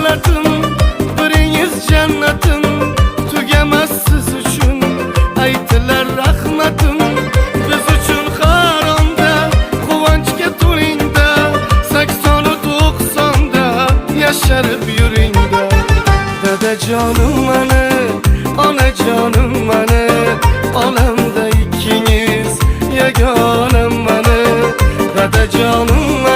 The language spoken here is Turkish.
davlatim, biringiz jannatim, tugamas siz uchun aytilar rahmatim. Biz uchun haromda, quvonchga to'lingda, 80-90da yasharib yuringda. Dadajonim mani, onajonim mani, olamda ikkingiz yagonam mani. Dadajonim